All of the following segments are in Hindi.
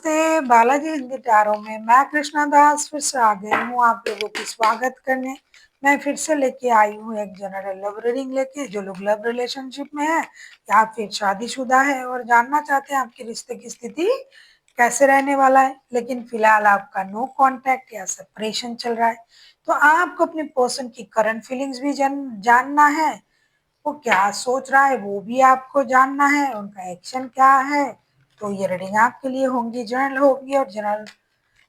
नमस्ते, बालाजी हिंदी टैरो में मैं कृष्णा दास फिर से आ गई हूँ आप लोगों की स्वागत करने। मैं फिर से लेके आई हूँ एक जनरल लव रीडिंग लेके, जो लोग लव रिलेशनशिप में है या फिर शादीशुदा है और जानना चाहते हैं आपके रिश्ते की स्थिति कैसे रहने वाला है, लेकिन फिलहाल आपका नो कांटेक्ट या सेपरेशन चल रहा है, तो आपको अपने पर्सन की करंट फीलिंग्स भी जानना है। वो क्या सोच रहा है वो भी आपको जानना है, उनका एक्शन क्या है। तो ये रीडिंग आपके लिए होंगी, जनरल होगी और जनरल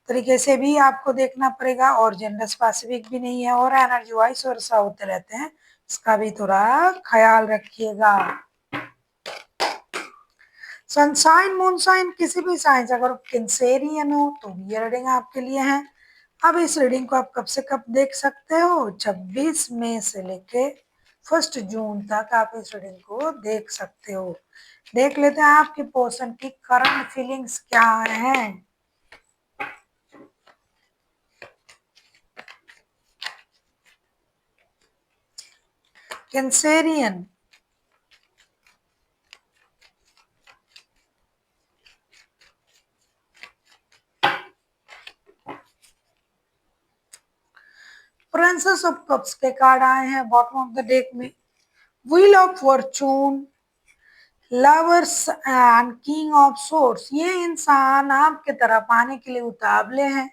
तरीके से भी आपको देखना पड़ेगा और जेंडर स्पेसिफिक भी नहीं है और एनर्जी वाइज वर्षा होते रहते हैं, इसका भी थोड़ा ख्याल रखिएगा। सनसाइन मूनसाइन किसी भी साइन, अगर कैंसेरियन हो तो ये रीडिंग आपके लिए है। अब इस रीडिंग को आप कब से कब देख सकते हो, 26 मई से लेके 1 जून तक आप इस रीडिंग को देख सकते हो। देख लेते हैं आपके पर्सन की करंट फीलिंग्स क्या है। कैंसेरियन, प्रिंसेस ऑफ कप्स के कार्ड आए हैं बॉटम ऑफ द डेक में। Wheel of Fortune, lovers and king of source. ये इंसान आपके तरफ आने के लिए उतावले हैं,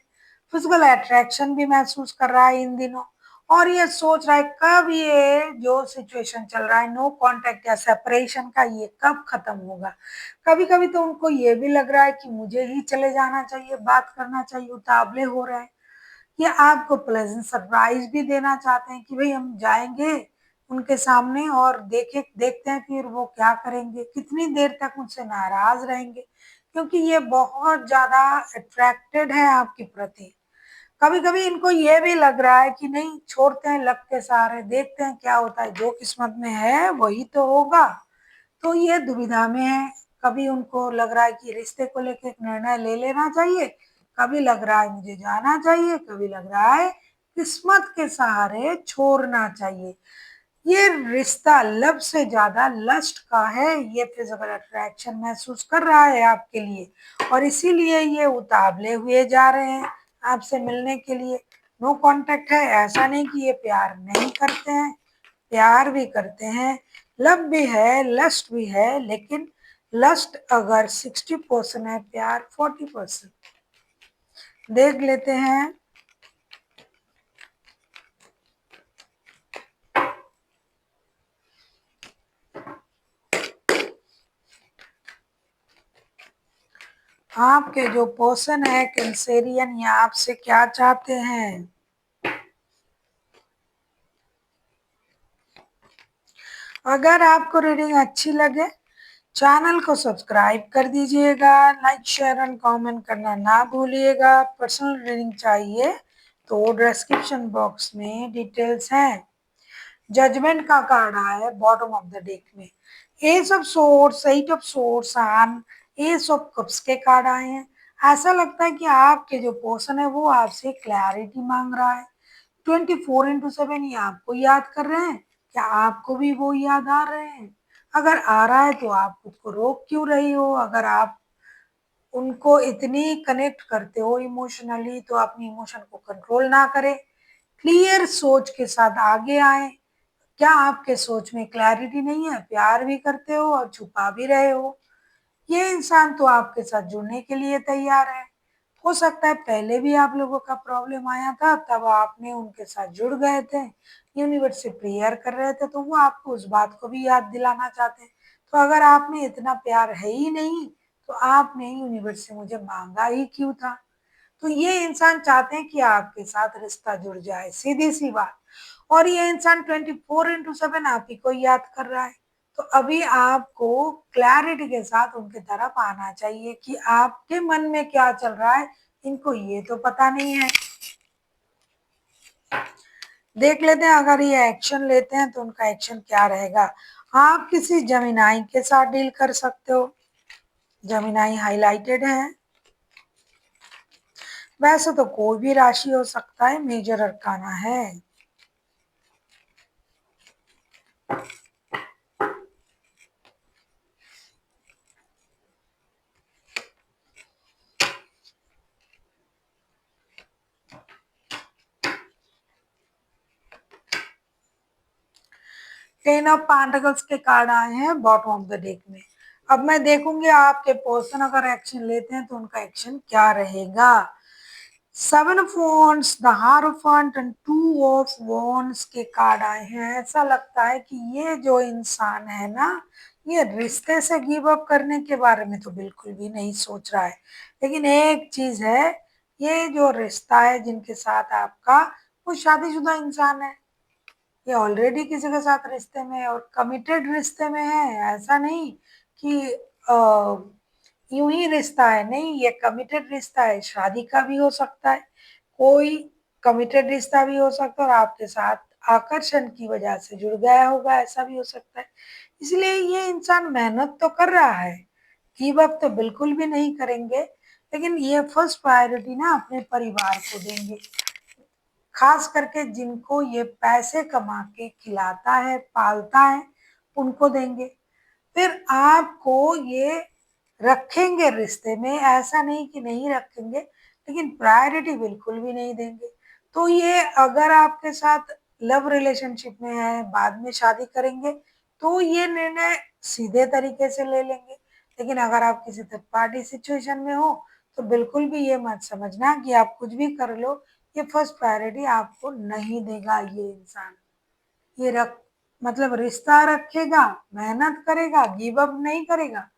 फिजिकल अट्रैक्शन भी महसूस कर रहा है इन दिनों, और ये सोच रहा है कब ये जो सिचुएशन चल रहा है नो कांटेक्ट या सेपरेशन का, ये कब खत्म होगा। कभी कभी तो उनको ये भी लग रहा है कि मुझे ही चले जाना चाहिए, बात करना चाहिए, उतावले हो रहे हैं। ये आपको प्लेजेंट सरप्राइज भी देना चाहते हैं कि भाई हम जाएंगे उनके सामने और देखते हैं फिर वो क्या करेंगे, कितनी देर तक मुझसे नाराज रहेंगे, क्योंकि ये बहुत ज्यादा अट्रैक्टेड है आपके प्रति। कभी कभी इनको ये भी लग रहा है कि नहीं, छोड़ते हैं लक के सहारे, देखते हैं क्या होता है, जो किस्मत में है वही तो होगा। तो ये दुविधा में है। कभी उनको लग रहा है कि रिश्ते को लेकर एक निर्णय ले लेना चाहिए, कभी लग रहा है मुझे जाना चाहिए, कभी लग रहा है किस्मत के सहारे छोड़ना चाहिए। ये रिश्ता लव से ज्यादा लस्ट का है, ये फिजिकल अट्रैक्शन महसूस कर रहा है आपके लिए और इसीलिए ये उतावले हुए जा रहे हैं आपसे मिलने के लिए। नो कांटेक्ट है, ऐसा नहीं कि ये प्यार नहीं करते हैं, प्यार भी करते हैं, लव भी है, लस्ट भी है, लेकिन लस्ट अगर 60% है, प्यार 40%। देख लेते हैं आपके जो पर्सन है कैंसेरियन, ये आपसे क्या चाहते हैं। अगर आपको रीडिंग अच्छी लगे चैनल को सब्सक्राइब कर दीजिएगा, लाइक शेयर एंड कमेंट करना ना भूलिएगा। पर्सनल रीडिंग चाहिए तो डिस्क्रिप्शन बॉक्स में डिटेल्स हैं। जजमेंट का कार्ड आया है बॉटम ऑफ द डेक में। Ace of swords, eight of swords and ace of cups के कार्ड आए हैं। ऐसा लगता है कि आपके जो पर्सन है वो आपसे क्लैरिटी मांग रहा है। 24/7 ये आपको याद कर रहे हैं, क्या आपको भी वो याद आ रहे हैं। अगर आ रहा है तो आप खुद को रोक क्यों रही हो। अगर आप उनको इतनी कनेक्ट करते हो इमोशनली तो अपनी इमोशन को कंट्रोल ना करें, क्लियर सोच के साथ आगे आए। क्या आपके सोच में क्लैरिटी नहीं है, प्यार भी करते हो और छुपा भी रहे हो। ये इंसान तो आपके साथ जुड़ने के लिए तैयार है। हो सकता है पहले भी आप लोगों का प्रॉब्लम आया था, तब आपने उनके साथ जुड़ गए थे, यूनिवर्स से प्रेयर कर रहे थे, तो वो आपको उस बात को भी याद दिलाना चाहते हैं। तो अगर आप में इतना प्यार है ही नहीं तो आपने यूनिवर्स से मुझे मांगा ही क्यों था। तो ये इंसान चाहते हैं कि आपके साथ रिश्ता जुड़ जाए, सीधी सी बात। और ये इंसान 24/7 आप ही को याद कर रहा है। तो अभी आपको क्लैरिटी के साथ उनके तरफ आना चाहिए कि आपके मन में क्या चल रहा है, इनको ये तो पता नहीं है। देख लेते हैं अगर ये एक्शन लेते हैं तो उनका एक्शन क्या रहेगा। आप किसी जमीनाई के साथ डील कर सकते हो, जमीनाई हाईलाइटेड है। वैसे तो कोई भी राशि हो सकता है, मेजर अरकाना है। टेन ऑफ पेंटिकल्स के कार्ड आए हैं बॉटम ऑफ द डेक में। अब मैं देखूंगी आपके पर्सन अगर एक्शन लेते हैं तो उनका एक्शन क्या रहेगा। Seven of wands, the हारोफेंट and two of wands के कार्ड आए हैं। ऐसा लगता है कि ये जो इंसान है ना, ये रिश्ते से गिव अप करने के बारे में तो बिल्कुल भी नहीं सोच रहा है। लेकिन एक चीज है, ये जो रिश्ता है जिनके साथ आपका, वो शादीशुदा इंसान है। ये ऑलरेडी किसी के साथ रिश्ते में है और कमिटेड रिश्ते में है। ऐसा नहीं कि यूं ही रिश्ता है, नहीं, ये कमिटेड रिश्ता है। शादी का भी हो सकता है, कोई कमिटेड रिश्ता भी हो सकता है और आपके साथ आकर्षण की वजह से जुड़ गया होगा, ऐसा भी हो सकता है। इसलिए ये इंसान मेहनत तो कर रहा है, गिव अप तो बिल्कुल भी नहीं करेंगे, लेकिन ये फर्स्ट प्रायोरिटी ना अपने परिवार को देंगे। खास करके जिनको ये पैसे कमा के खिलाता है पालता है उनको देंगे। फिर आपको ये रखेंगे रिश्ते में, ऐसा नहीं कि नहीं रखेंगे, लेकिन प्रायोरिटी बिल्कुल भी नहीं देंगे। तो ये अगर आपके साथ लव रिलेशनशिप में है, बाद में शादी करेंगे, तो ये निर्णय सीधे तरीके से ले लेंगे। लेकिन अगर आप किसी थर्ड पार्टी सिचुएशन में हो तो बिल्कुल भी ये मत समझना कि आप कुछ भी कर लो, ये फर्स्ट प्रायोरिटी आपको नहीं देगा। ये इंसान ये रख मतलब रिश्ता रखेगा, मेहनत करेगा, गिव अप नहीं करेगा,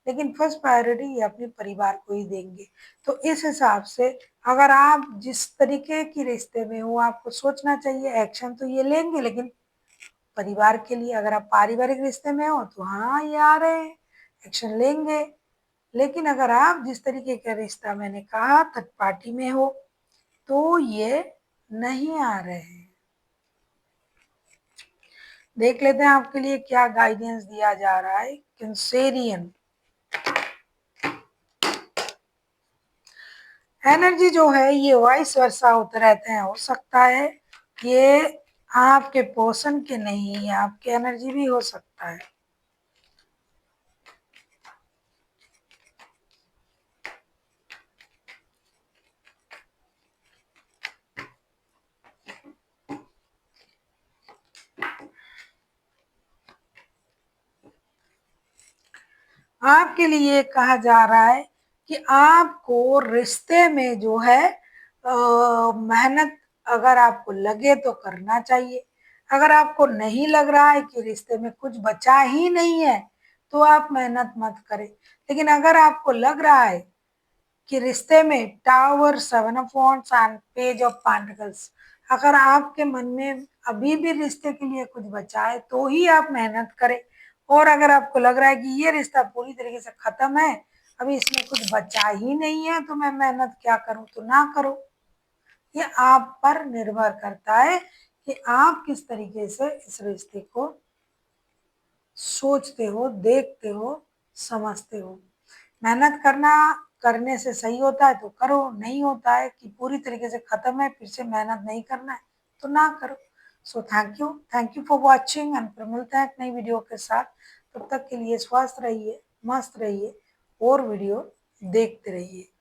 लेकिन फर्स्ट प्रायोरिटी ये अपने परिवार को ही देंगे। तो इस हिसाब से अगर आप जिस तरीके की रिश्ते में हो, आपको सोचना चाहिए। एक्शन तो ये लेंगे लेकिन परिवार के लिए। अगर आप पारिवारिक रिश्ते में हो तो हाँ ये आ रहे हैं, एक्शन लेंगे। लेकिन अगर आप जिस तरीके का रिश्ता मैंने कहा थर्ड पार्टी में हो तो ये नहीं आ रहे हैं। देख लेते हैं आपके लिए क्या गाइडेंस दिया जा रहा है। कैंसेरियन एनर्जी जो है ये वाइस वर्षा होते रहते हैं। हो सकता है ये आपके पर्सन के नहीं, आपके एनर्जी भी हो सकता है। आपके लिए कहा जा रहा है कि आपको रिश्ते में जो है मेहनत अगर आपको लगे तो करना चाहिए। अगर आपको नहीं लग रहा है कि रिश्ते में कुछ बचा ही नहीं है तो आप मेहनत मत करें। लेकिन अगर आपको लग रहा है कि रिश्ते में tower, seven of wands and page of pentacles, अगर आपके मन में अभी भी रिश्ते के लिए कुछ बचा है तो ही आप मेहनत करें। और अगर आपको लग रहा है कि ये रिश्ता पूरी तरीके से खत्म है, अभी इसमें कुछ बचा ही नहीं है, तो मैं मेहनत क्या करूं, तो ना करो। ये आप पर निर्भर करता है कि आप किस तरीके से इस रिश्ते को सोचते हो, देखते हो, समझते हो। मेहनत करना करने से सही होता है तो करो, नहीं होता है कि पूरी तरीके से खत्म है फिर से मेहनत नहीं करना है तो ना करो। So thank you for watching and फिर मिलते हैं एक नई वीडियो के साथ। तब तक के लिए स्वस्थ रहिए, मस्त रहिए और वीडियो देखते रहिए।